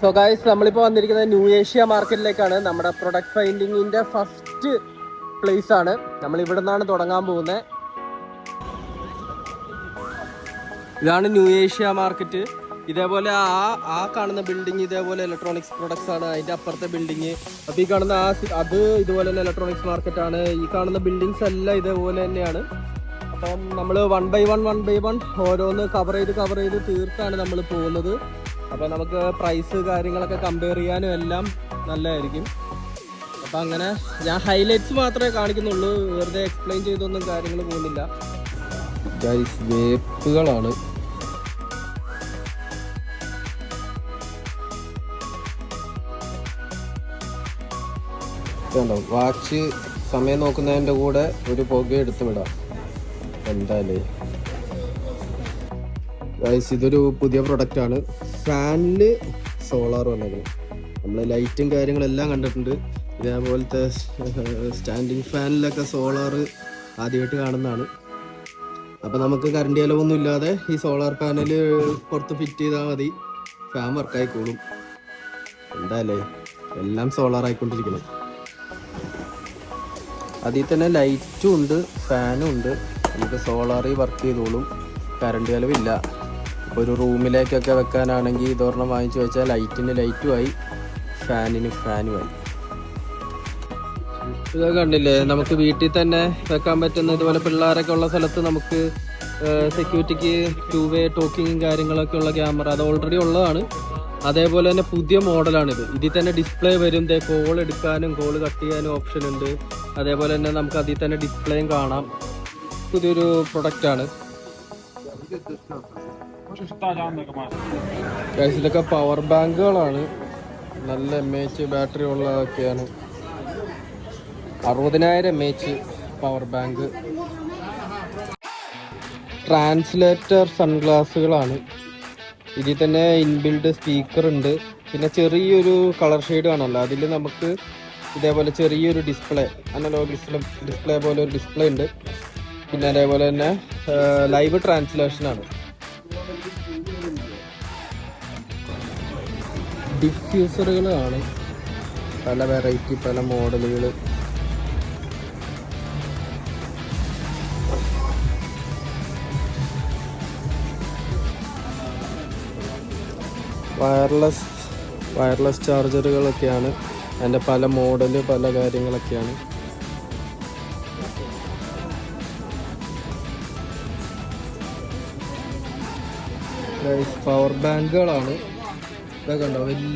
So guys, നമ്മളിപ്പോൾ വന്നിരിക്കുന്നത് new Asia മാർക്കറ്റിലേക്കാണ്. നമ്മുടെ പ്രൊഡക്റ്റ് ഫൈൻഡിങ്ങിന്റെ ഫസ്റ്റ് പ്ലേസ് ആണ്. നമ്മൾ ഇവിടെ നിന്നാണ് തുടങ്ങാൻ പോകുന്നത്. ഇതാണ് ന്യൂ ഏഷ്യ മാർക്കറ്റ്. ഇതേപോലെ ആ കാണുന്ന ബിൽഡിംഗ് ഇതേപോലെ ഇലക്ട്രോണിക്സ് പ്രൊഡക്ട്സ് ആണ്. അതിന്റെ അപ്പുറത്തെ ബിൽഡിങ്, അപ്പോൾ ഈ കാണുന്ന അത് ഇതുപോലെ തന്നെ ഇലക്ട്രോണിക്സ് മാർക്കറ്റ് ആണ്. ഈ കാണുന്ന ബിൽഡിങ്സ് എല്ലാം ഇതേപോലെ തന്നെയാണ്. അപ്പം നമ്മൾ വൺ ബൈ വൺ ഓരോന്ന് കവർ ചെയ്ത് തീർത്താണ് നമ്മൾ പോകുന്നത്. അപ്പോൾ നമുക്ക് പ്രൈസ് കാര്യങ്ങളൊക്കെ കമ്പയർ ചെയ്യാനും എല്ലാം നല്ലതായിരിക്കും. അപ്പം അങ്ങനെ ഞാൻ ഹൈലൈറ്റ്സ് മാത്രമേ കാണിക്കുന്നുള്ളൂ, വെറുതെ എക്സ്പ്ലെയിൻ ചെയ്തൊന്നും കാര്യങ്ങൾ പോകുന്നില്ല. ഗൈസ്, വേപ്പുകളാണ്. വാച്ച് സമയം നോക്കുന്നതിൻ്റെ കൂടെ ഒരു പുക എടുത്ത് വിടാം. എന്തായാലേ ഗൈസ്, ഇതൊരു പുതിയ പ്രൊഡക്റ്റ് ആണ്. ഫാനില് സോളാർ വന്നേക്കണം. നമ്മൾ ലൈറ്റും കാര്യങ്ങളെല്ലാം കണ്ടിട്ടുണ്ട്. ഇതേപോലത്തെ സ്റ്റാൻഡിങ് ഫാനിലൊക്കെ സോളാർ ആദ്യമായിട്ട് കാണുന്നതാണ്. അപ്പം നമുക്ക് കറണ്ട് ചിലവൊന്നും ഇല്ലാതെ ഈ സോളാർ പാനൽ പുറത്ത് ഫിറ്റ് ചെയ്താൽ മതി, ഫാൻ വർക്കായിക്കോളും. എന്തായാലേ എല്ലാം സോളാർ ആയിക്കൊണ്ടിരിക്കണം. അതിൽ തന്നെ ലൈറ്റും ഉണ്ട്, ഫാനും ഉണ്ട്. നമുക്ക് സോളാറിൽ വർക്ക് ചെയ്തോളും, കറണ്ട് ചിലവില്ല. ഇപ്പോൾ ഒരു റൂമിലേക്കൊക്കെ വെക്കാനാണെങ്കിൽ ഇതൊരെണ്ണം വാങ്ങിച്ചു വെച്ചാൽ ലൈറ്റിന് ലൈറ്റുമായി, ഫാനിന് ഫാനുമായി. ഇതൊക്കെ കണ്ടില്ലേ, നമുക്ക് വീട്ടിൽ തന്നെ വെക്കാൻ പറ്റുന്ന ഇതുപോലെ പിള്ളേരൊക്കെ ഉള്ള സ്ഥലത്ത് നമുക്ക് സെക്യൂരിറ്റിക്ക് 2-വേ ടോക്കിങ്ങും കാര്യങ്ങളൊക്കെ ഉള്ള ക്യാമറ അത് ഓൾറെഡി ഉള്ളതാണ്. അതേപോലെ തന്നെ പുതിയ മോഡലാണിത്. ഇതിൽ തന്നെ ഡിസ്പ്ലേ വരും, കോൾ എടുക്കാനും കോൾ കട്ട് ചെയ്യാനും ഓപ്ഷൻ ഉണ്ട്. അതേപോലെ തന്നെ നമുക്ക് അതിൽ തന്നെ ഡിസ്പ്ലേയും കാണാം. പുതിയൊരു പ്രൊഡക്റ്റാണ്. ഇതൊക്കെ പവർ ബാങ്കുകളാണ്. നല്ല mAh ബാറ്ററി ഉള്ളതൊക്കെയാണ്. 60,000 mAh പവർ ബാങ്ക്. ട്രാൻസ്ലേറ്റർ സൺഗ്ലാസുകളാണ്. ഇതിൽ തന്നെ ഇൻബിൽഡ് സ്പീക്കർ ഉണ്ട്. പിന്നെ ചെറിയൊരു കളർ ഷെയ്ഡ് ആണല്ലോ, അതിൽ നമുക്ക് ഇതേപോലെ ചെറിയൊരു ഡിസ്പ്ലേ, അനലോഗ് ഡിസ്പ്ലേ പോലെ ഒരു ഡിസ്പ്ലേ ഉണ്ട്. പിന്നെ അതേപോലെ തന്നെ ലൈവ് ട്രാൻസ്ലേഷനാണ്. ഡിഫ്യൂസറുകളാണ്, പല വെറൈറ്റി പല മോഡലുകൾ. വയർലെസ് ചാർജറുകളൊക്കെയാണ്. അതിൻ്റെ പല മോഡല് പല കാര്യങ്ങളൊക്കെയാണ്. പവർ ബാങ്കുകളാണ്. ഇതൊക്കെ ഉണ്ടോ, വലിയ